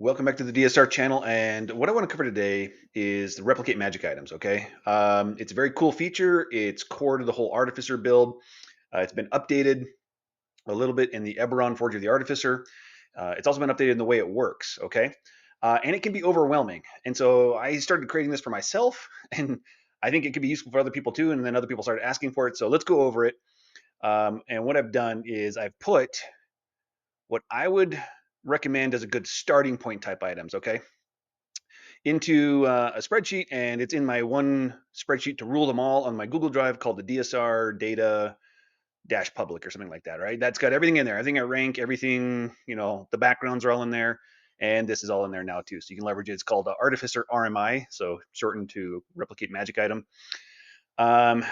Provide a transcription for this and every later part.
Welcome back to the DSR channel, and what I want to cover today is the replicate magic items. Okay, it's a very cool feature. It's core to the whole Artificer build. It's been updated a little bit in the Eberron Forge of the Artificer. It's also been updated in the way it works. Okay, and it can be overwhelming. And so I started creating this for myself, and I think it could be useful for other people too. And then other people started asking for it. So let's go over it. And what I've done is I've put what I would recommend as a good starting point type items. Okay, into a spreadsheet, and it's in my one spreadsheet to rule them all on my Google Drive called the DSR data dash public or something like that, right? That's got everything in there. Everything I rank, everything, the backgrounds are all in there. And this is all in there now too. So you can leverage it. It's called Artificer RMI, so shortened to replicate magic item. Um,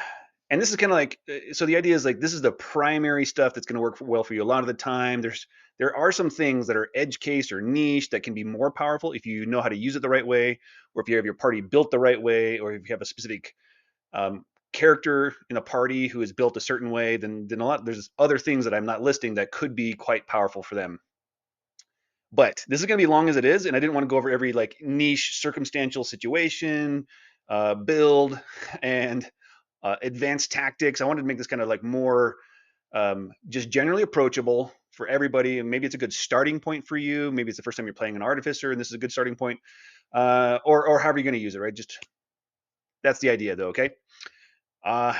and this is kind of like, so the idea is like this is the primary stuff that's going to work well for you a lot of the time. There are some things that are edge case or niche that can be more powerful if you know how to use it the right way, or if you have your party built the right way, or if you have a specific um, character in a party who is built a certain way. Then there's other things that I'm not listing that could be quite powerful for them. But this is going to be long as it is, and I didn't want to go over every like niche circumstantial situation, build, and advanced tactics. I wanted to make this kind of like more just generally approachable for everybody. And maybe it's a good starting point for you. Maybe it's the first time you're playing an Artificer, and this is a good starting point, or however you're going to use it, right? Just that's the idea, though. Okay. Uh,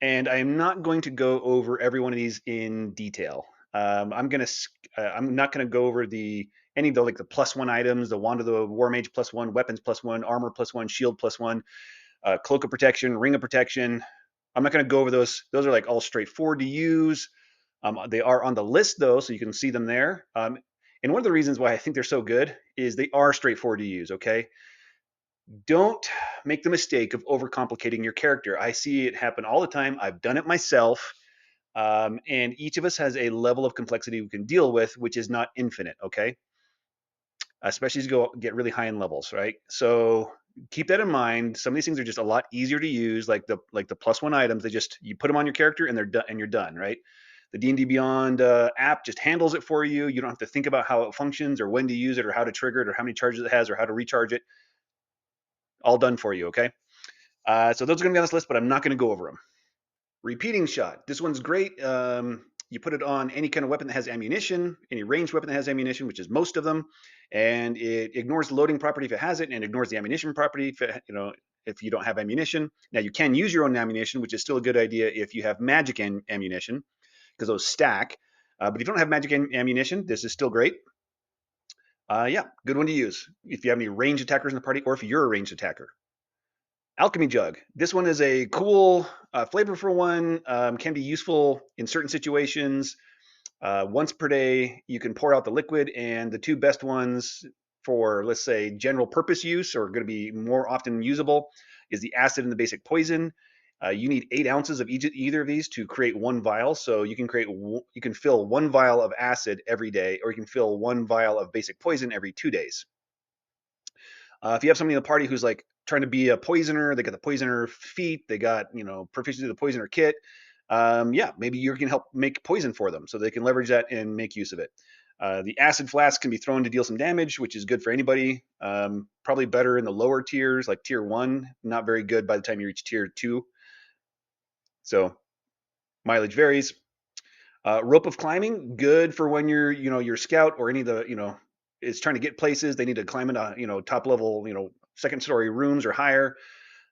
and I am not going to go over every one of these in detail. I'm not gonna go over the any of the like the +1 items, the wand of the war mage +1, weapons +1, armor +1, shield +1, cloak of protection, ring of protection. I'm not going to go over those. Those are like all straightforward to use. They are on the list though, so you can see them there. And one of the reasons why I think they're so good is they are straightforward to use. Okay, don't make the mistake of overcomplicating your character. I see it happen all the time. I've done it myself. And each of us has a level of complexity we can deal with, which is not infinite. Okay, especially as you go get really high in levels, right? So keep that in mind. Some of these things are just a lot easier to use, like the +1 items. They just you put them on your character and they're done and you're done, right? The D&D Beyond app just handles it for you. You don't have to think about how it functions or when to use it or how to trigger it or how many charges it has or how to recharge it. All done for you, okay? So those are going to be on this list, but I'm not going to go over them. Repeating shot. This one's great. You put it on any kind of weapon that has ammunition, any ranged weapon that has ammunition, which is most of them, and it ignores the loading property if it has it, and ignores the ammunition property if you don't have ammunition. Now you can use your own ammunition, which is still a good idea if you have magic ammunition, because those stack. But if you don't have magic ammunition, this is still great. Yeah, good one to use if you have any ranged attackers in the party, or if you're a ranged attacker. Alchemy Jug. This one is a cool, flavorful one. Can be useful in certain situations. Once per day, you can pour out the liquid, and the two best ones for, let's say, general purpose use or going to be more often usable is the acid and the basic poison. You need 8 ounces of either of these to create one vial. So you can fill one vial of acid every day, or you can fill one vial of basic poison every 2 days. If you have somebody in the party who's like trying to be a poisoner, they got the poisoner feat, they got proficiency of the poisoner kit. Yeah, maybe you can help make poison for them, so they can leverage that and make use of it. The acid flask can be thrown to deal some damage, which is good for anybody. Probably better in the lower tiers, like tier 1. Not very good by the time you reach tier 2. So mileage varies. Rope of climbing, good for when you're your scout or any of the is trying to get places. They need to climb into top level second story rooms or higher.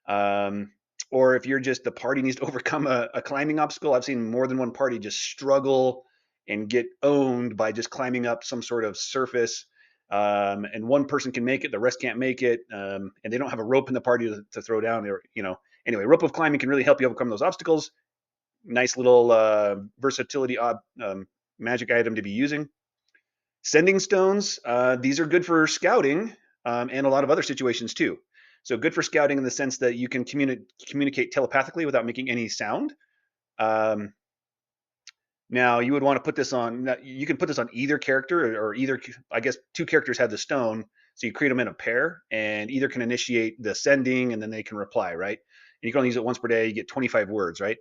Um, or if you're just the party needs to overcome a climbing obstacle. I've seen more than one party just struggle and get owned by just climbing up some sort of surface. And one person can make it, the rest can't make it, and they don't have a rope in the party to throw down. Or anyway, rope of climbing can really help you overcome those obstacles. Nice little versatility magic item to be using. Sending stones, these are good for scouting and a lot of other situations too. So good for scouting in the sense that you can communicate telepathically without making any sound. Um, Now you would want to put this on. You can put this on either character, or either. I guess two characters have the stone, so you create them in a pair, and either can initiate the sending, and then they can reply, right? And you can only use it once per day. You get 25 words, right?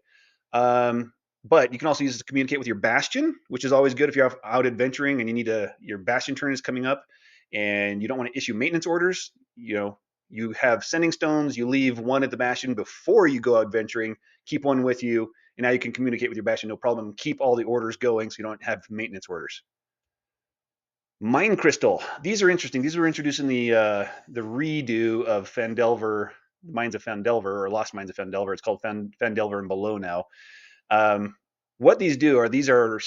Um, but you can also use it to communicate with your bastion, which is always good if you're out adventuring and you need your bastion turn is coming up. and you don't want to issue maintenance orders, you have sending stones, you leave one at the bastion before you go out venturing, keep one with you, and now you can communicate with your bastion no problem. Keep all the orders going so you don't have maintenance orders. Mine crystal. These are interesting. These were introduced in the redo of Phandelver, Mines of Phandelver, or Lost Mines of Phandelver. It's called Phandelver and Below now. Um, what these do are these are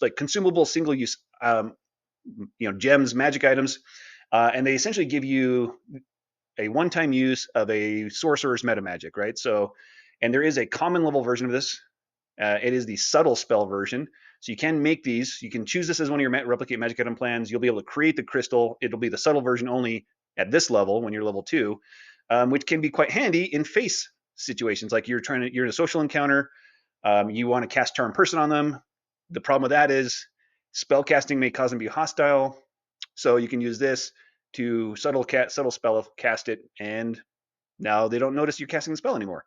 like consumable single use gems, magic items, and they essentially give you a one-time use of a sorcerer's meta magic, right? So, and there is a common level version of this. It is the subtle spell version. So you can make these. You can choose this as one of your replicate magic item plans. You'll be able to create the crystal. It'll be the subtle version only at this level when you're level 2, which can be quite handy in face situations. Like you're in a social encounter. You want to cast Charm Person on them. The problem with that is spell casting may cause them to be hostile. So you can use this to subtle spell cast it, and now they don't notice you're casting the spell anymore.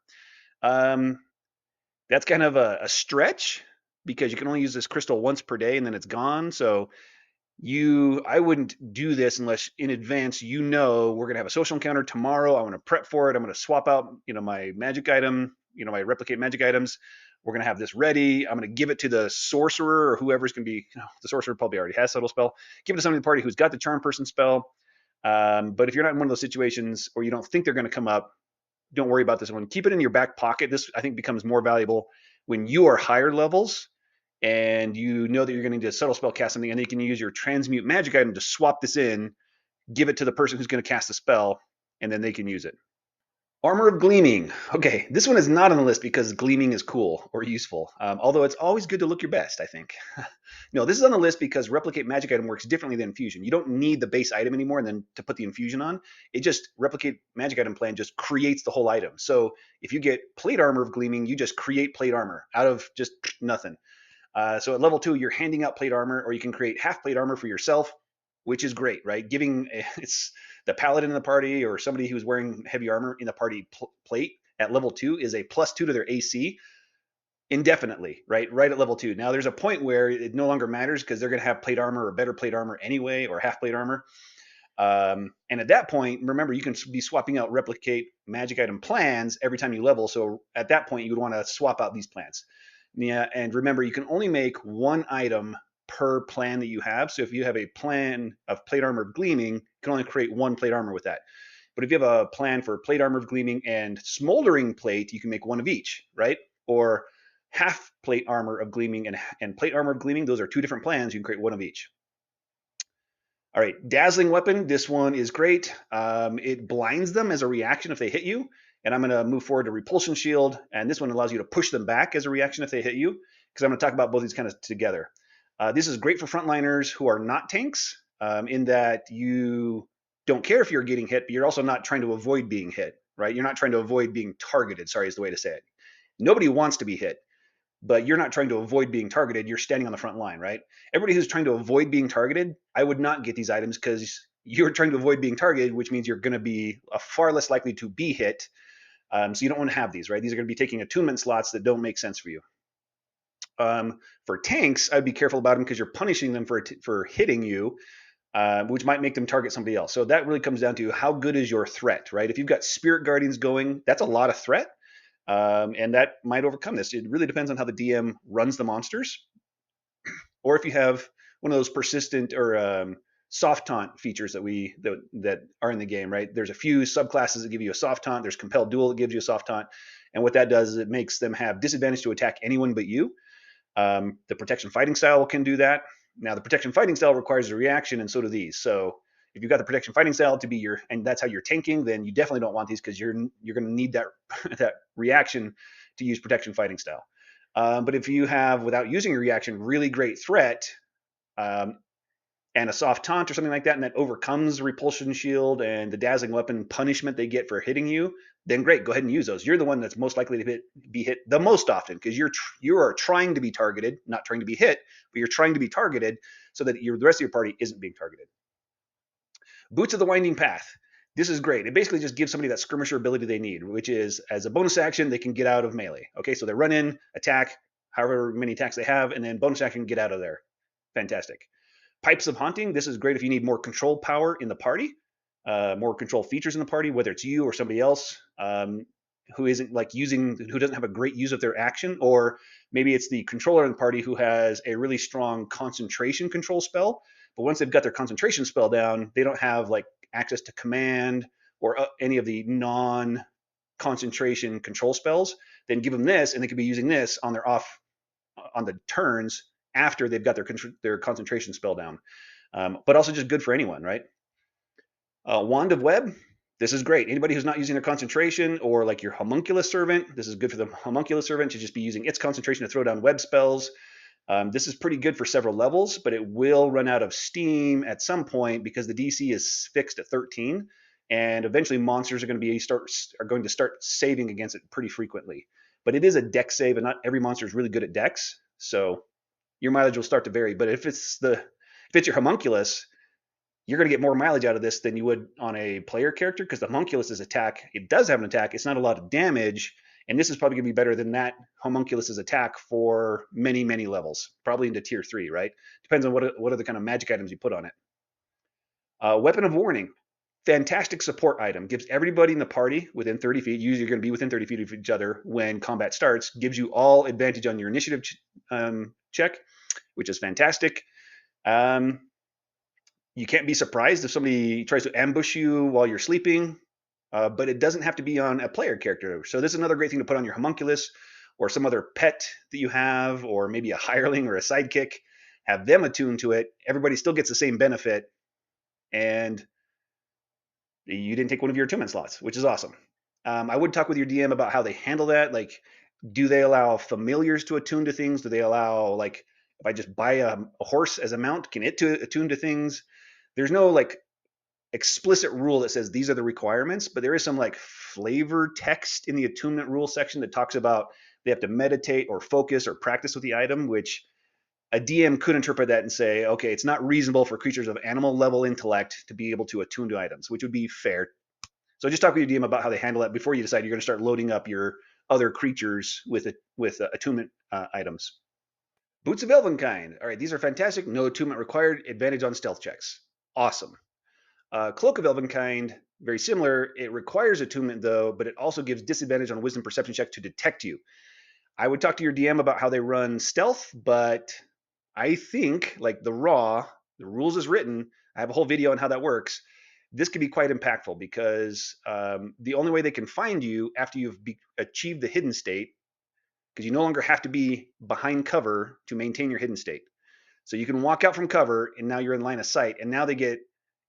That's kind of a stretch because you can only use this crystal once per day and then it's gone. So I wouldn't do this unless in advance we're gonna have a social encounter tomorrow. I want to prep for it. I'm gonna swap out my magic item, my replicate magic items. We're gonna have this ready. I'm gonna give it to the sorcerer or whoever's gonna be. The sorcerer probably already has subtle spell. Give it to somebody in the party who's got the charm person spell. But if you're not in one of those situations or you don't think they're gonna come up, don't worry about this one. Keep it in your back pocket. This, I think, becomes more valuable when you are higher levels and you know that you're going to need to subtle spell cast something, and then you can use your transmute magic item to swap this in, give it to the person who's going to cast the spell, and then they can use it. Armor of Gleaming. Okay, this one is not on the list because gleaming is cool or useful, although it's always good to look your best, I think. No, this is on the list because replicate magic item works differently than infusion. You don't need the base item anymore and then to put the infusion on. It just replicate magic item plan just creates the whole item. So if you get plate armor of gleaming, you just create plate armor out of just nothing. So at level 2, you're handing out plate armor, or you can create half plate armor for yourself, which is great, right? It's the paladin in the party or somebody who's wearing heavy armor in the party plate at level 2 is a +2 to their AC indefinitely, right? Right at level 2. Now there's a point where it no longer matters because they're going to have plate armor or better plate armor anyway, or half plate armor. And at that point, remember, you can be swapping out replicate magic item plans every time you level. So at that point, you would want to swap out these plans. Yeah, and remember, you can only make one item per plan that you have. So if you have a plan of plate armor of gleaming, you can only create one plate armor with that. But if you have a plan for plate armor of gleaming and smoldering plate, you can make one of each, right? Or half plate armor of gleaming and plate armor of gleaming, those are two different plans. You can create one of each. All right, dazzling weapon. This one is great. It blinds them as a reaction if they hit you. And I'm going to move forward to repulsion shield. And this one allows you to push them back as a reaction if they hit you, because I'm going to talk about both these kind of together. This is great for frontliners who are not tanks, in that you don't care if you're getting hit, but you're also not trying to avoid being hit, right? You're not trying to avoid being targeted, sorry is the way to say it. Nobody wants to be hit, but you're not trying to avoid being targeted. You're standing on the front line, right? Everybody who's trying to avoid being targeted, I would not get these items because you're trying to avoid being targeted, which means you're going to be far less likely to be hit. So you don't want to have these, right? These are going to be taking attunement slots that don't make sense for you. For tanks, I'd be careful about them because you're punishing them for hitting you, which might make them target somebody else. So that really comes down to how good is your threat, right? If you've got Spirit Guardians going, that's a lot of threat. And that might overcome this. It really depends on how the DM runs the monsters, or if you have one of those persistent or soft taunt features that are in the game. Right? There's a few subclasses that give you a soft taunt. There's compelled duel that gives you a soft taunt, and what that does is it makes them have disadvantage to attack anyone but you. The protection fighting style can do that. Now the protection fighting style requires a reaction, and so do these. So if you've got the protection fighting style to be and that's how you're tanking, then you definitely don't want these because you're going to need that that reaction to use protection fighting style. But if you have, without using a reaction, really great threat, and a soft taunt or something like that, and that overcomes repulsion shield and the dazzling weapon punishment they get for hitting you, then great, go ahead and use those. You're the one that's most likely to be hit the most often because you are trying to be targeted, not trying to be hit, but you're trying to be targeted so that the rest of your party isn't being targeted. Boots of the Winding Path. This is great. It basically just gives somebody that skirmisher ability they need, which is as a bonus action, they can get out of melee. Okay, so they run in, attack, however many attacks they have, and then bonus action, get out of there. Fantastic. Pipes of Haunting. This is great if you need more control power in the party, more control features in the party, whether it's you or somebody else who isn't like who doesn't have a great use of their action, or maybe it's the controller in the party who has a really strong concentration control spell. But once they've got their concentration spell down, they don't have like access to command or any of the non concentration control spells. Then give them this, and they could be using this on their off on the turns after they've got their concentration spell down. But also just good for anyone, right? Wand of Web. This is great. Anybody who's not using their concentration, or like your homunculus servant, this is good for the homunculus servant to just be using its concentration to throw down web spells. This is pretty good for several levels, but it will run out of steam at some point because the DC is fixed at 13, and eventually monsters are going to start saving against it pretty frequently. But it is a dex save, and not every monster is really good at dex, so your mileage will start to vary. But if it's your homunculus, you're going to get more mileage out of this than you would on a player character, because the homunculus's attack, it does have an attack, it's not a lot of damage, and this is probably going to be better than that homunculus's attack for many, many levels, probably into tier 3, right? Depends on what other kind of magic items you put on it. Weapon of Warning. Fantastic support item. Gives everybody in the party within 30 feet, usually you're going to be within 30 feet of each other when combat starts, gives you all advantage on your initiative check, which is fantastic. You can't be surprised if somebody tries to ambush you while you're sleeping, but it doesn't have to be on a player character. So this is another great thing to put on your homunculus or some other pet that you have, or maybe a hireling or a sidekick. Have them attuned to it. Everybody still gets the same benefit, and you didn't take one of your attunement slots, which is awesome. I would talk with your DM about how they handle that. Like, do they allow familiars to attune to things? Do they allow, like, if I just buy a horse as a mount, can it attune to things? There's no like explicit rule that says these are the requirements, but there is some like flavor text in the attunement rule section that talks about they have to meditate or focus or practice with the item, which a DM could interpret that and say, okay, it's not reasonable for creatures of animal level intellect to be able to attune to items, which would be fair. So just talk with your DM about how they handle that before you decide you're going to start loading up your other creatures with attunement items. Boots of Elvenkind. All right, these are fantastic. No attunement required. Advantage on stealth checks. Awesome. Cloak of Elvenkind, very similar. It requires attunement though, but it also gives disadvantage on wisdom perception check to detect you. I would talk to your DM about how they run stealth, but I think like the rules is written. I have a whole video on how that works. This could be quite impactful because the only way they can find you after you've achieved the hidden state, because you no longer have to be behind cover to maintain your hidden state. So you can walk out from cover and now you're in line of sight, and now they get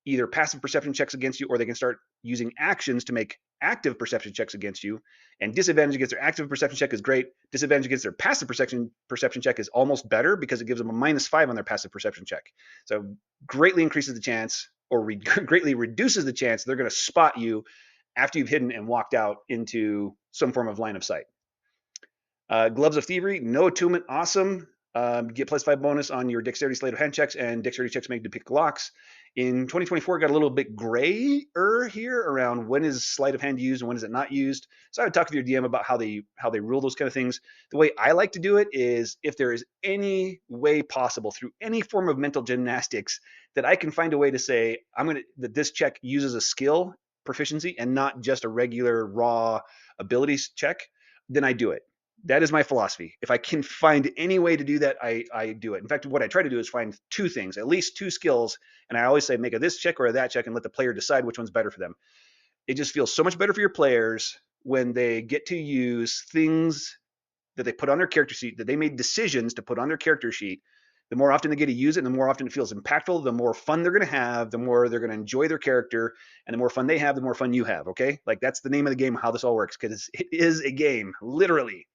either passive perception checks against you, or they can start using actions to make active perception checks against you. And disadvantage against their active perception check is great. Disadvantage against their passive perception check is almost better because it gives them a -5 on their passive perception check. So greatly increases the chance, or greatly reduces the chance they're going to spot you after you've hidden and walked out into some form of line of sight. Gloves of Thievery, no attunement, awesome. Get +5 bonus on your dexterity sleight of hand checks and dexterity checks made to pick locks. In 2024, it got a little bit grayer here around when is sleight of hand used and when is it not used. So I would talk with your DM about how they rule those kind of things. The way I like to do it is, if there is any way possible through any form of mental gymnastics that I can find a way to say that this check uses a skill proficiency and not just a regular raw abilities check, then I do it. That is my philosophy. If I can find any way to do that, I do it. In fact, what I try to do is find two things, at least two skills, and I always say make a this check or a that check and let the player decide which one's better for them. It just feels so much better for your players when they get to use things that they put on their character sheet, that they made decisions to put on their character sheet. The more often they get to use it, and the more often it feels impactful, the more fun they're going to have, the more they're going to enjoy their character, and the more fun they have, the more fun you have, okay? Like, that's the name of the game, how this all works, because it is a game, literally.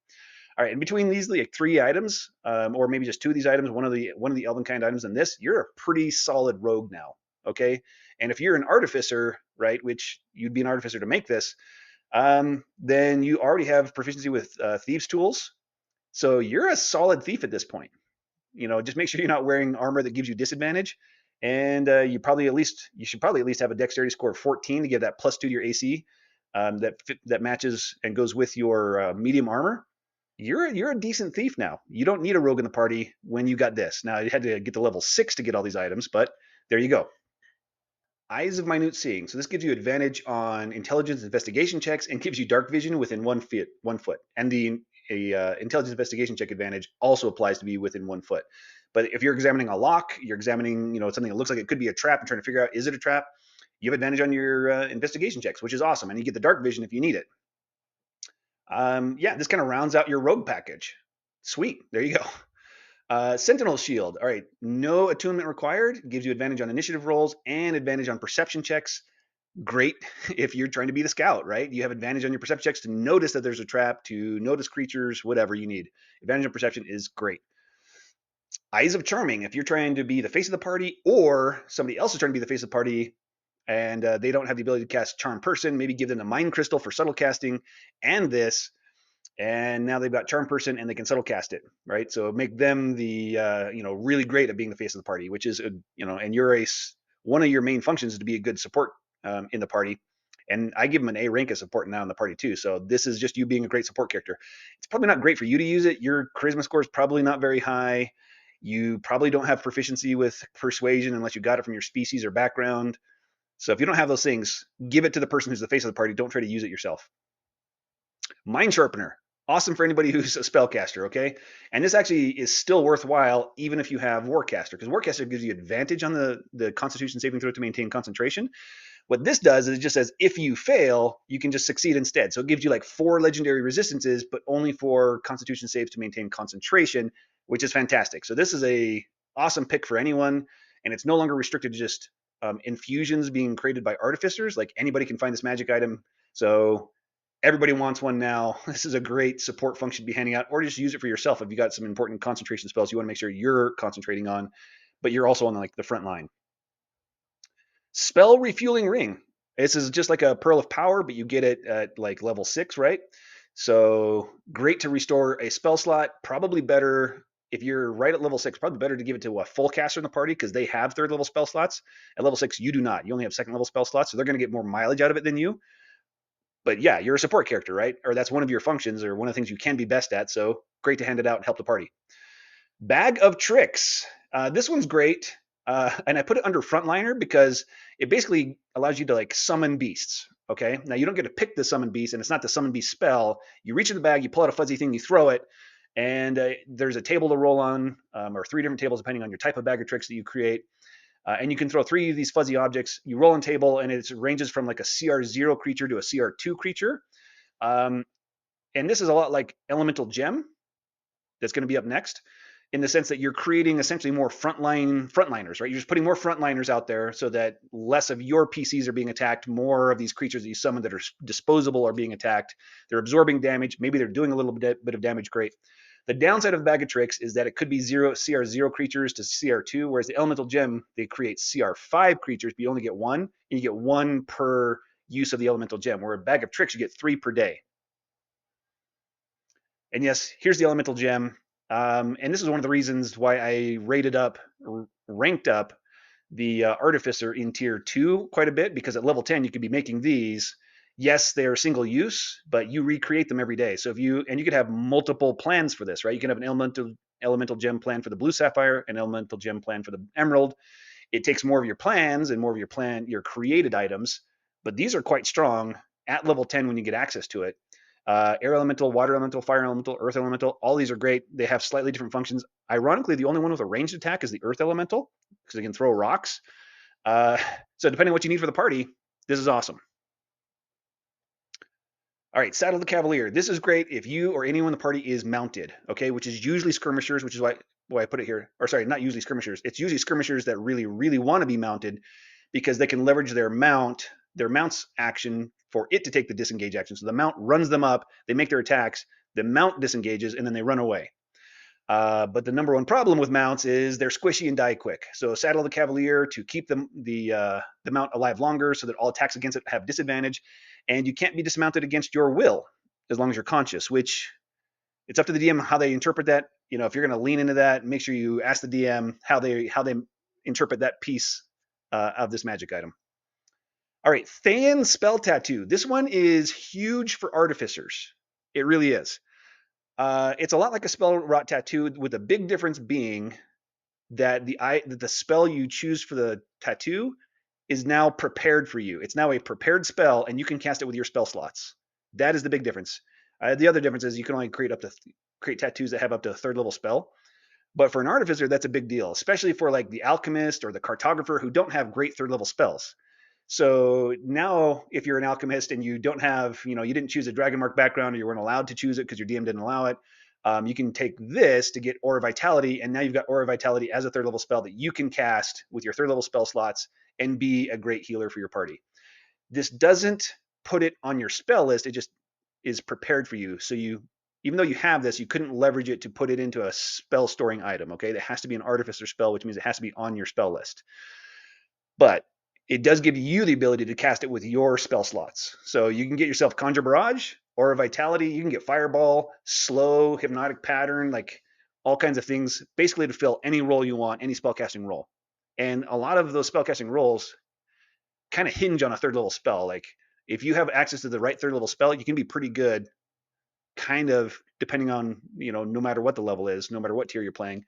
All right, in between these like 3 items, or maybe just 2 of these items, one of the Elvenkind items and this, you're a pretty solid rogue now, okay? And if you're an artificer, right, which you'd be an artificer to make this, then you already have proficiency with thieves' tools, so you're a solid thief at this point. You know, just make sure you're not wearing armor that gives you disadvantage, and you should probably at least have a dexterity score of 14 to give that +2 to your AC, that matches and goes with your medium armor. you're a decent thief now. You don't need a rogue in the party when you got this. Now you had to get to level 6 to get all these items, but there you go. Eyes of minute seeing. So this gives you advantage on intelligence investigation checks and gives you dark vision within 1 foot. 1 foot, and the intelligence investigation check advantage also applies to be within 1 foot. But if you're examining a lock, you're examining something that looks like it could be a trap and trying to figure out is it a trap, you have advantage on your investigation checks, which is awesome, and you get the dark vision if you need it. Yeah, this kind of rounds out your rogue package. Sweet, there you go. Sentinel Shield. All right, no attunement required. Gives you advantage on initiative rolls and advantage on perception checks. Great if you're trying to be the scout, right? You have advantage on your perception checks to notice that there's a trap, to notice creatures, whatever you need. Advantage on perception is great. Eyes of Charming. If you're trying to be the face of the party, or somebody else is trying to be the face of the party, and they don't have the ability to cast Charm Person, maybe give them the Mind Crystal for subtle casting, and this, and now they've got Charm Person and they can subtle cast it, right? So make them the really great at being the face of the party, which is and you're one of your main functions is to be a good support in the party. And I give them an A rank as support now in the party too. So this is just you being a great support character. It's probably not great for you to use it. Your charisma score is probably not very high. You probably don't have proficiency with persuasion unless you got it from your species or background. So if you don't have those things, give it to the person who's the face of the party. Don't try to use it yourself. Mind Sharpener. Awesome for anybody who's a spellcaster, okay? And this actually is still worthwhile even if you have Warcaster, because Warcaster gives you advantage on the Constitution saving throw to maintain concentration. What this does is it just says if you fail, you can just succeed instead. So it gives you like 4 legendary resistances, but only for Constitution saves to maintain concentration, which is fantastic. So this is a awesome pick for anyone, and it's no longer restricted to just infusions being created by artificers. Like anybody can find this magic item. So everybody wants one now. This is a great support function to be handing out, or just use it for yourself if you got some important concentration spells you want to make sure you're concentrating on, but you're also on like the front line. Spell Refueling Ring. This is just like a Pearl of Power, but you get it at like level 6, right? So great to restore a spell slot. Probably better if you're right at level 6. Probably better to give it to a full caster in the party because they have 3rd level spell slots. At level 6, you do not. You only have 2nd level spell slots, so they're going to get more mileage out of it than you. But yeah, you're a support character, right? Or that's one of your functions, or one of the things you can be best at. So great to hand it out and help the party. Bag of Tricks. This one's great, and I put it under Frontliner because it basically allows you to like summon beasts. Okay, now you don't get to pick the summon beast, and it's not the summon beast spell. You reach in the bag, you pull out a fuzzy thing, you throw it, and there's a table to roll on, or 3 different tables depending on your type of bag of tricks that you create. And you can throw 3 of these fuzzy objects. You roll on table, and it ranges from like a CR0 creature to a CR2 creature. Um, and this is a lot like Elemental Gem that's going to be up next, in the sense that you're creating essentially more frontliners, right? You're just putting more frontliners out there so that less of your PCs are being attacked, more of these creatures that you summon that are disposable are being attacked. They're absorbing damage. Maybe they're doing a little bit of damage. Great. The downside of the bag of tricks is that it could be CR0 creatures to CR2, whereas the elemental gem, they create CR5 creatures, but you only get one, and you get one per use of the elemental gem. Where a bag of tricks, you get 3 per day. And yes, here's the elemental gem. And this is one of the reasons why I ranked up the Artificer in tier 2 quite a bit, because at level 10 you could be making these. Yes, they're single use, but you recreate them every day. So you could have multiple plans for this, right? You can have an elemental gem plan for the blue sapphire, an elemental gem plan for the emerald. It takes more of your plans and more of your created items, but these are quite strong at level 10 when you get access to it. Air elemental, water elemental, fire elemental, earth elemental, all these are great. They have slightly different functions. Ironically, the only one with a ranged attack is the earth elemental because it can throw rocks. Uh, so depending on what you need for the party, this is awesome. All right, Saddle the Cavalier. This is great if you or anyone in the party is mounted, okay, which is usually skirmishers, which is why I put it here. Or sorry, not usually skirmishers. It's usually skirmishers that really, really want to be mounted because they can leverage their mount's action for it to take the disengage action. So the mount runs them up, they make their attacks, the mount disengages, and then they run away. But the number one problem with mounts is they're squishy and die quick. So Saddle the Cavalier to keep the mount alive longer so that all attacks against it have disadvantage. And you can't be dismounted against your will as long as you're conscious, which it's up to the DM how they interpret that. You know, if you're going to lean into that, make sure you ask the DM how they interpret that piece of this magic item. All right, Than Spell Tattoo. This one is huge for artificers. It really is. It's a lot like a spell rot tattoo, with the big difference being that the spell you choose for the tattoo is now prepared for you. It's now a prepared spell, and you can cast it with your spell slots. That is the big difference. The other difference is you can only create tattoos that have up to a third level spell. But for an artificer, that's a big deal, especially for like the alchemist or the cartographer who don't have great third level spells. So now, if you're an alchemist and you don't have, you didn't choose a dragon mark background, or you weren't allowed to choose it because your DM didn't allow it, you can take this to get Aura Vitality, and now you've got Aura Vitality as a third level spell that you can cast with your third level spell slots and be a great healer for your party. This doesn't put it on your spell list; it just is prepared for you. So even though you have this, you couldn't leverage it to put it into a spell storing item. Okay, that has to be an artificer spell, which means it has to be on your spell list. But it does give you the ability to cast it with your spell slots. So you can get yourself Conjure Barrage, Aura Vitality, you can get Fireball, Slow, Hypnotic Pattern, like all kinds of things, basically to fill any role you want, any spellcasting role. And a lot of those spellcasting roles kind of hinge on a third level spell. Like if you have access to the right third level spell, you can be pretty good, kind of depending on, no matter what the level is, no matter what tier you're playing.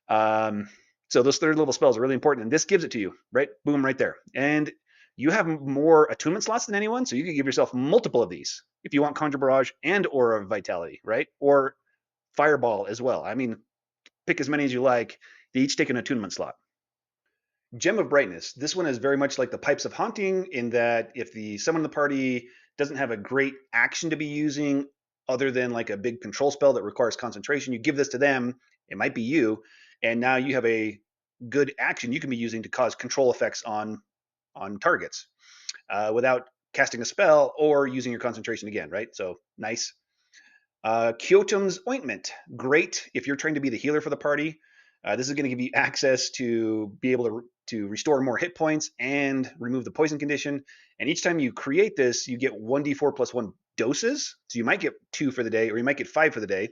Um, so those third level spells are really important, and this gives it to you, right? Boom, right there. And you have more attunement slots than anyone, so you can give yourself multiple of these if you want Conjure Barrage and Aura of Vitality, right? Or Fireball as well. I mean, pick as many as you like. They each take an attunement slot. Gem of Brightness. This one is very much like the Pipes of Haunting in that if someone in the party doesn't have a great action to be using other than like a big control spell that requires concentration, you give this to them. It might be you, and now you have a good action you can be using to cause control effects on targets without casting a spell or using your concentration again, right? So nice. Kyotum's Ointment, great if you're trying to be the healer for the party. This is going to give you access to be able to restore more hit points and remove the poison condition. And each time you create this, you get 1d4 plus 1 doses. So you might get 2 for the day, or you might get 5 for the day.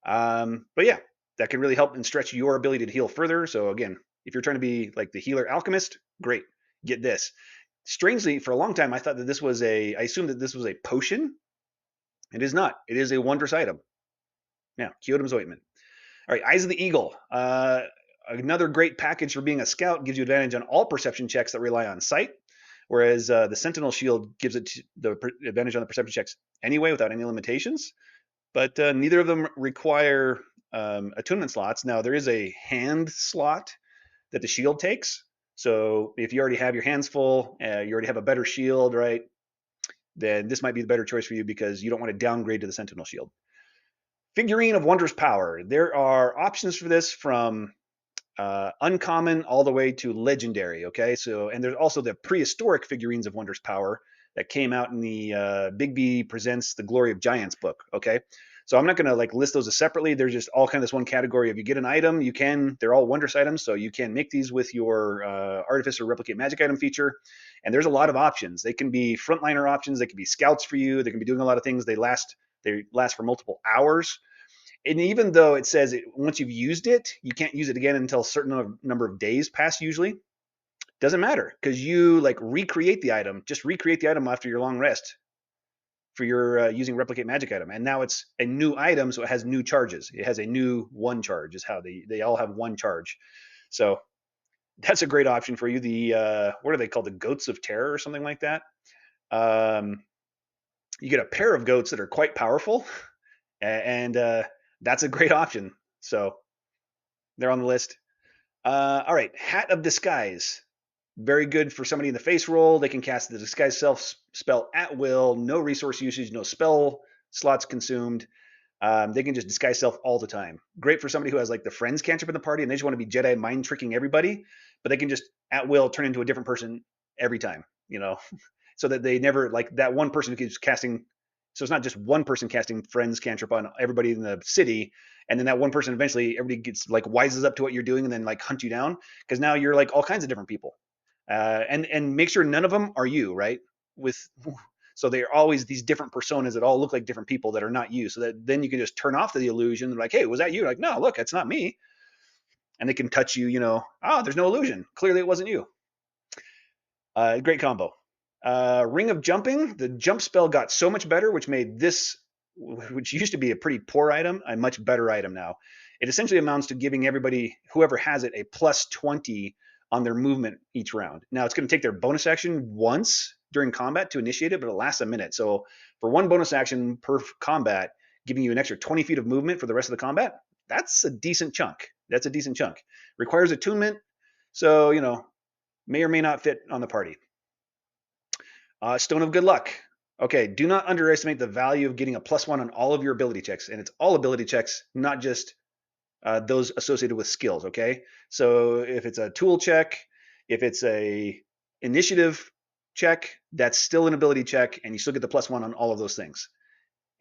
But yeah, that can really help and stretch your ability to heal further. So again, if you're trying to be like the healer alchemist, great, get this. Strangely, for a long time, I assumed that this was a potion. It is not. It is a wondrous item. Now, Kyotum's Ointment. All right, Eyes of the Eagle. Another great package for being a scout, gives you advantage on all perception checks that rely on sight, whereas the Sentinel Shield gives it the advantage on the perception checks anyway without any limitations. But neither of them require attunement slots. Now, there is a hand slot that the shield takes. So if you already have your hands full, you already have a better shield, right? Then this might be the better choice for you because you don't want to downgrade to the Sentinel Shield. Figurine of Wondrous Power. There are options for this from uncommon all the way to legendary. Okay, and there's also the prehistoric figurines of Wondrous Power that came out in the Big B Presents the Glory of Giants book. Okay, so I'm not going to like list those as separately. They're just all kind of this one category. If you get an item, they're all wondrous items, so you can make these with your Artificer Replicate Magic item feature. And there's a lot of options. They can be frontliner options. They can be scouts for you. They can be doing a lot of things. They last for multiple hours. And even though it says once you've used it, you can't use it again until a certain number of days pass usually, doesn't matter because you like recreate the item. Just recreate the item after your long rest for your using Replicate Magic item. And now it's a new item, so it has new charges. It has a new 1 charge is how they all have 1 charge. So that's a great option for you. The what are they called? The Goats of Terror or something like that. You get a pair of goats that are quite powerful, and that's a great option. So they're on the list. All right, Hat of Disguise. Very good for somebody in the face roll. They can cast the Disguise Self spell at will, no resource usage, no spell slots consumed. They can just disguise self all the time. Great for somebody who has like the friends cantrip in the party and they just want to be Jedi mind tricking everybody, but they can just at will turn into a different person every time, so that they never like that one person who keeps casting. So it's not just one person casting friends cantrip on everybody in the city, and then that one person eventually everybody gets like wises up to what you're doing and then like hunt you down because now you're like all kinds of different people, and make sure none of them are you, right? With so they're always these different personas that all look like different people that are not you. So that then you can just turn off the illusion. They're like, hey, was that you? Like, no, look, it's not me. And they can touch you, there's no illusion. Clearly it wasn't you. Great combo. Ring of Jumping. The jump spell got so much better, which made this which used to be a pretty poor item, a much better item now. It essentially amounts to giving everybody, whoever has it, a plus 20 on their movement each round. Now it's going to take their bonus action once during combat to initiate it, but it lasts a minute. So for one bonus action per combat, giving you an extra 20 feet of movement for the rest of the combat, that's a decent chunk. That's a decent chunk. Requires attunement, so may or may not fit on the party. Stone of Good Luck. Okay, do not underestimate the value of getting a +1 on all of your ability checks, and it's all ability checks, not just those associated with skills. Okay, so if it's a tool check, if it's a initiative check, that's still an ability check, and you still get the +1 on all of those things.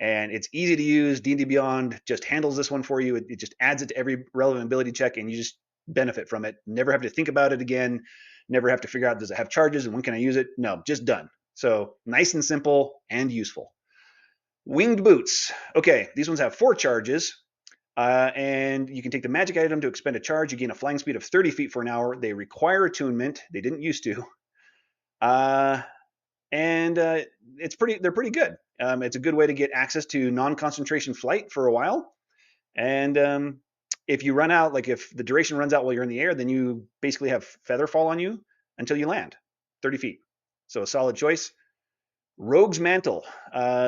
And it's easy to use. D&D Beyond just handles this one for you. It just adds it to every relevant ability check, and you just benefit from it. Never have to think about it again. Never have to figure out, does it have charges and when can I use it? No, just done. So nice and simple and useful. Winged Boots. Okay, these ones have 4 charges. And you can take the magic item to expend a charge. You gain a flying speed of 30 feet for an hour. They require attunement. They didn't used to. And they're pretty good. It's a good way to get access to non-concentration flight for a while. And if you run out, like if the duration runs out while you're in the air, then you basically have feather fall on you until you land 30 feet. So a solid choice. Rogue's Mantle.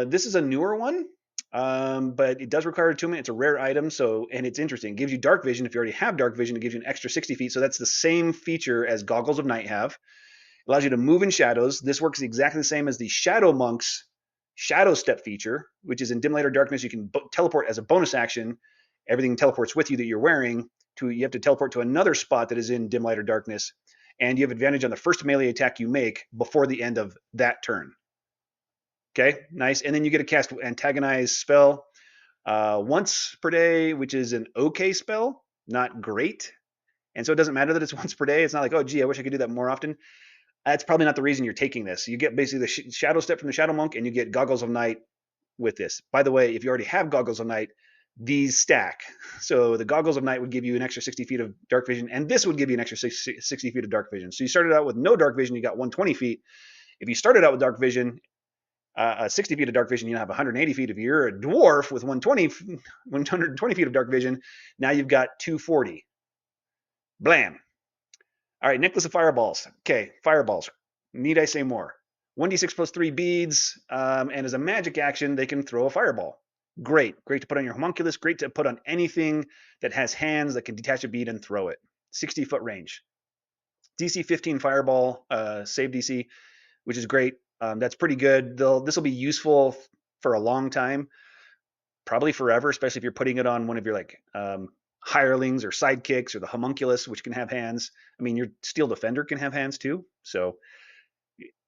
This is a newer one, but it does require attunement. It's a rare item, and it's interesting. It gives you dark vision. If you already have dark vision, it gives you an extra 60 feet. So that's the same feature as Goggles of Night have. It allows you to move in shadows. This works exactly the same as the Shadow Monk's Shadow Step feature, which is in dim light or darkness. You can teleport as a bonus action. Everything teleports with you that you're wearing. You have to teleport to another spot that is in dim light or darkness, and you have advantage on the first melee attack you make before the end of that turn. Okay, nice. And then you get to cast Antagonize spell once per day, which is an okay spell, not great. And so it doesn't matter that it's once per day. It's not like, oh, gee, I wish I could do that more often. That's probably not the reason you're taking this. You get basically the Shadow Step from the Shadow Monk, and you get Goggles of Night with this. By the way, if you already have Goggles of Night, these stack. So the Goggles of Night would give you an extra 60 feet of dark vision, and this would give you an extra 60 feet of dark vision. So you started out with no dark vision, you got 120 feet. If you started out with dark vision, 60 feet of dark vision, you have 180 feet. If you're a dwarf with 120 feet of dark vision, now you've got 240. Blam. All right, Necklace of Fireballs. Okay, fireballs. Need I say more? 1d6 plus 3 beads, and as a magic action, they can throw a fireball. Great. Great to put on your homunculus. Great to put on anything that has hands that can detach a bead and throw it. 60-foot range. DC 15 fireball, save DC, which is great. That's pretty good. This will be useful for a long time, probably forever, especially if you're putting it on one of your hirelings or sidekicks or the homunculus, which can have hands. I mean, your steel defender can have hands too. So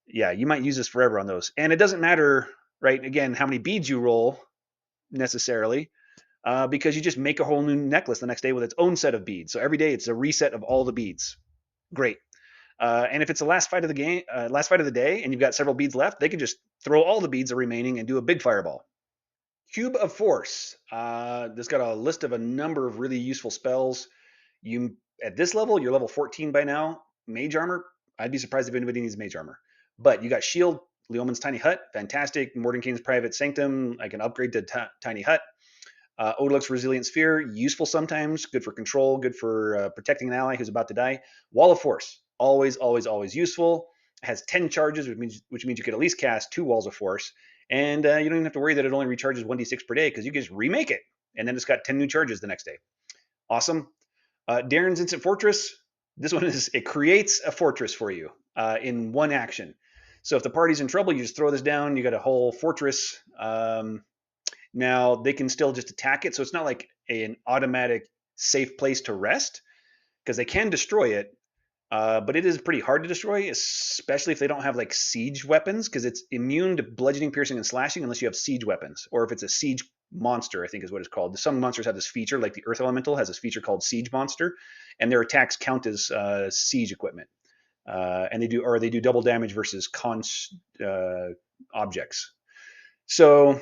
yeah, you might use this forever on those. And it doesn't matter, right? Again, how many beads you roll necessarily, because you just make a whole new necklace the next day with its own set of beads. So every day it's a reset of all the beads. Great. And if it's the last fight of the day, and you've got several beads left, they can just throw all the beads remaining and do a big fireball. Cube of Force. This got a list of a number of really useful spells. At this level, you're level 14 by now. Mage armor. I'd be surprised if anybody needs mage armor. But you got shield, Leoman's Tiny Hut, fantastic. Mordenkainen's Private Sanctum, I can upgrade to Tiny Hut. Odaluk's Resilient Sphere, useful sometimes, good for control, good for protecting an ally who's about to die. Wall of Force, always, always, always useful. It has 10 charges, which means you could at least cast 2 Walls of Force. And you don't even have to worry that it only recharges 1d6 per day, because you can just remake it. And then it's got 10 new charges the next day. Awesome. Darren's Instant Fortress, this one it creates a fortress for you in one action. So if the party's in trouble, you just throw this down, you got a whole fortress. Now they can still just attack it, so it's not like an automatic safe place to rest, because they can destroy it, but it is pretty hard to destroy, especially if they don't have siege weapons, because it's immune to bludgeoning, piercing, and slashing unless you have siege weapons, or if it's a siege monster, I think is what it's called. Some monsters have this feature, like the Earth Elemental has this feature called Siege Monster, and their attacks count as siege equipment, and they do double damage versus objects. So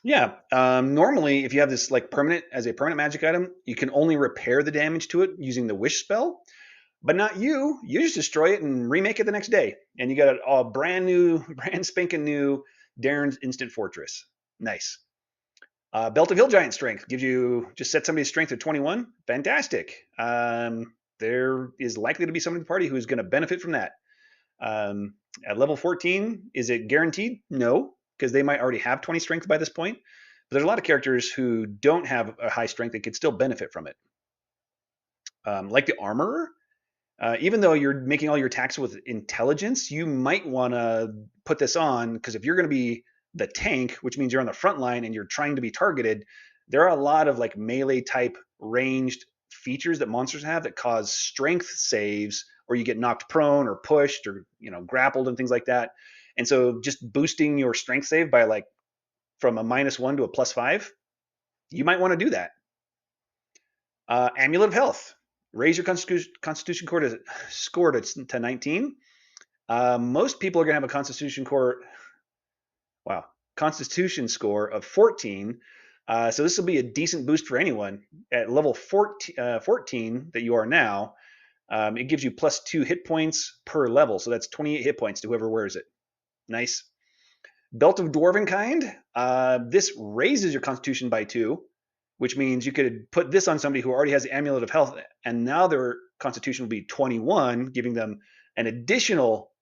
yeah, normally if you have this permanent magic item, you can only repair the damage to it using the wish spell, but not you. You just destroy it and remake it the next day, and you got a brand spanking new Darren's Instant Fortress. Nice. Belt of Hill Giant Strength gives you, just set somebody's strength to 21. Fantastic. There is likely to be someone in the party who is going to benefit from that. At level 14, is it guaranteed? No, because they might already have 20 strength by this point. But there's a lot of characters who don't have a high strength that could still benefit from it. Like the Armorer, even though you're making all your attacks with intelligence, you might want to put this on, because if you're going to be the tank, which means you're on the front line and you're trying to be targeted, there are a lot of like melee type ranged features that monsters have that cause strength saves, or you get knocked prone or pushed or grappled and things like that. And so just boosting your strength save by like from a -1 to a +5, you might want to do that. Amulet of Health. Raise your Constitution score to 19. Most people are going to have a Constitution score of 14. So this will be a decent boost for anyone. At level 14 that you are now, it gives you +2 hit points per level. So that's 28 hit points to whoever wears it. Nice. Belt of Dwarven Kind. This raises your Constitution by 2, which means you could put this on somebody who already has the Amulet of Health, and now their Constitution will be 21, giving them an additional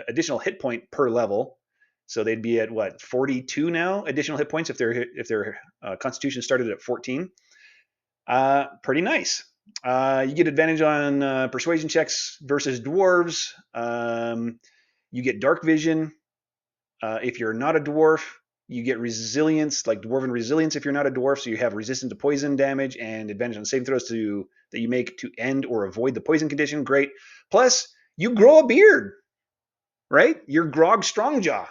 additional hit point per level. So they'd be at what, 42 now, additional hit points if their Constitution started at 14. Pretty nice. You get advantage on persuasion checks versus dwarves. You get dark vision. If you're not a dwarf, you get resilience, like dwarven resilience if you're not a dwarf, so you have resistance to poison damage and advantage on saving throws that you make to end or avoid the poison condition. Great. Plus, you grow a beard, right? You're Grog Strongjaw.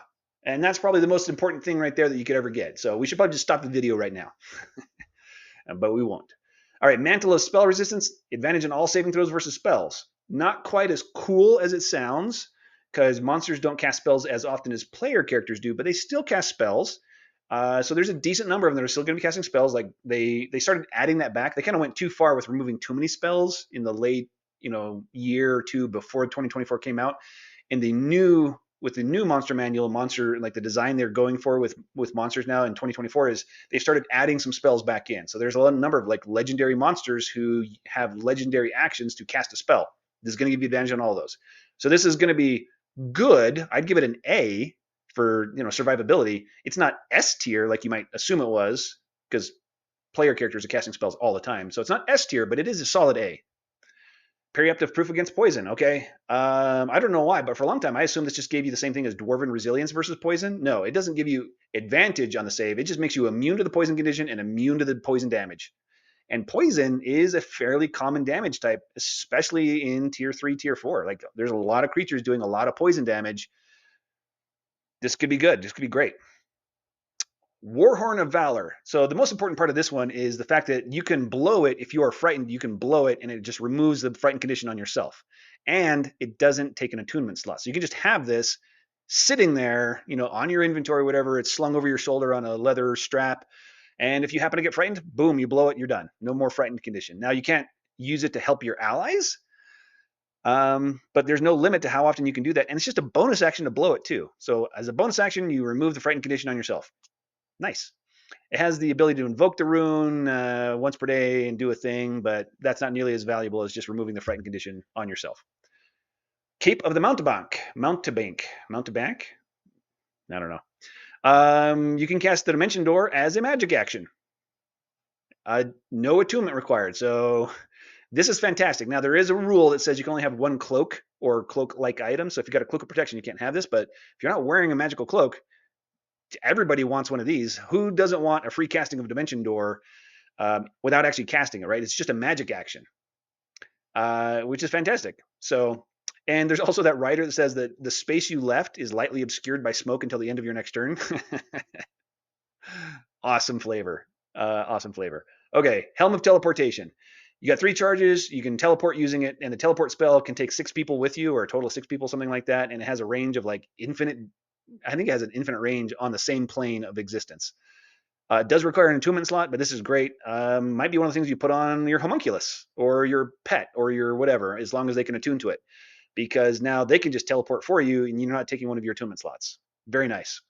And that's probably the most important thing right there that you could ever get. So we should probably just stop the video right now. But we won't. All right, Mantle of Spell Resistance, advantage on all saving throws versus spells. Not quite as cool as it sounds, because monsters don't cast spells as often as player characters do, but they still cast spells. So there's a decent number of them that are still going to be casting spells. Like they started adding that back. They kind of went too far with removing too many spells in the late year or two before 2024 came out. And with the new monster manual, like the design they're going for with monsters now in 2024 is they've started adding some spells back in. So there's a number of like legendary monsters who have legendary actions to cast a spell. This is going to give you advantage on all of those. So this is going to be good. I'd give it an A for survivability. It's not S tier like you might assume it was, because player characters are casting spells all the time. So it's not S tier, but it is a solid A. Periaptive proof against poison. Okay. I don't know why, but for a long time, I assumed this just gave you the same thing as Dwarven resilience versus poison. No, it doesn't give you advantage on the save. It just makes you immune to the poison condition and immune to the poison damage. And poison is a fairly common damage type, especially in tier 3, tier 4. Like there's a lot of creatures doing a lot of poison damage. This could be good. This could be great. Warhorn of Valor. So the most important part of this one is the fact that you can blow it. If you are frightened, you can blow it and it just removes the frightened condition on yourself. And it doesn't take an attunement slot. So you can just have this sitting there, on your inventory, whatever. It's slung over your shoulder on a leather strap. And if you happen to get frightened, boom, you blow it, you're done. No more frightened condition. Now you can't use it to help your allies, but there's no limit to how often you can do that. And it's just a bonus action to blow it too. So as a bonus action, you remove the frightened condition on yourself. Nice. It has the ability to invoke the rune once per day and do a thing, but that's not nearly as valuable as just removing the frightened condition on yourself. Cape of the Mountebank. I don't know. You can cast the Dimension Door as a magic action. No attunement required. So this is fantastic. Now, there is a rule that says you can only have one cloak or cloak-like item. So if you've got a Cloak of Protection, you can't have this. But if you're not wearing a magical cloak, everybody wants one of these. Who doesn't want a free casting of Dimension Door without actually casting it, right? It's just a magic action, which is fantastic. So, and there's also that rider that says that the space you left is lightly obscured by smoke until the end of your next turn. Awesome flavor. Awesome flavor. Okay, Helm of Teleportation. You got 3 charges. You can teleport using it, and the teleport spell can take 6 people with you, or a total of 6 people, something like that. And it has a range of like infinite. I think it has an infinite range on the same plane of existence. It does require an attunement slot, but this is great. Might be one of the things you put on your homunculus or your pet or your whatever, as long as they can attune to it, because now they can just teleport for you and you're not taking one of your attunement slots. Very nice.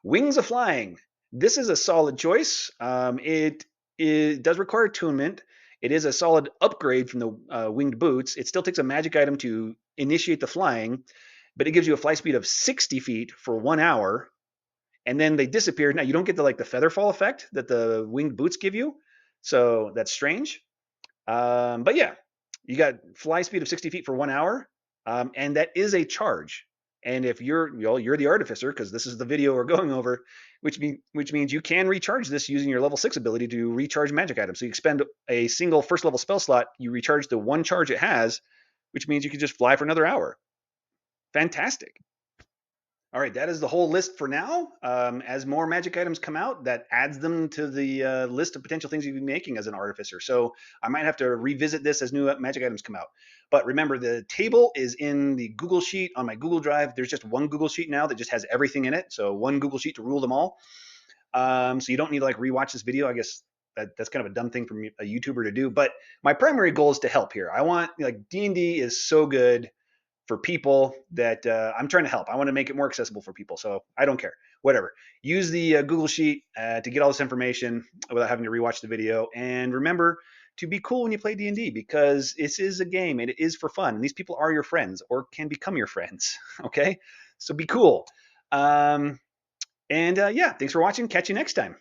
Wings of Flying. This is a solid choice. It does require attunement. It is a solid upgrade from the winged boots. It still takes a magic item to initiate the flying, but it gives you a fly speed of 60 feet for 1 hour, and then they disappear. Now you don't get the like the feather fall effect that the winged boots give you, so that's strange. But yeah, you got fly speed of 60 feet for 1 hour, and that is a charge. And if you're the artificer, because this is the video we're going over, which means you can recharge this using your level 6 ability to recharge magic items. So you expend a single first level spell slot, you recharge the one charge it has, which means you can just fly for another hour. Fantastic. All right, that is the whole list for now. As more magic items come out, that adds them to the list of potential things you'd be making as an artificer. So I might have to revisit this as new magic items come out. But remember, the table is in the Google Sheet on my Google Drive. There's just one Google Sheet now that just has everything in it. So one Google Sheet to rule them all. So you don't need to like rewatch this video. I guess that's kind of a dumb thing for a YouTuber to do. But my primary goal is to help here. I want like D&D is so good for people that I'm trying to help. I want to make it more accessible for people. So I don't care. Whatever. Use the Google Sheet to get all this information without having to rewatch the video. And remember to be cool when you play D&D because this is a game and it is for fun. And these people are your friends or can become your friends. Okay? So be cool. Yeah, thanks for watching. Catch you next time.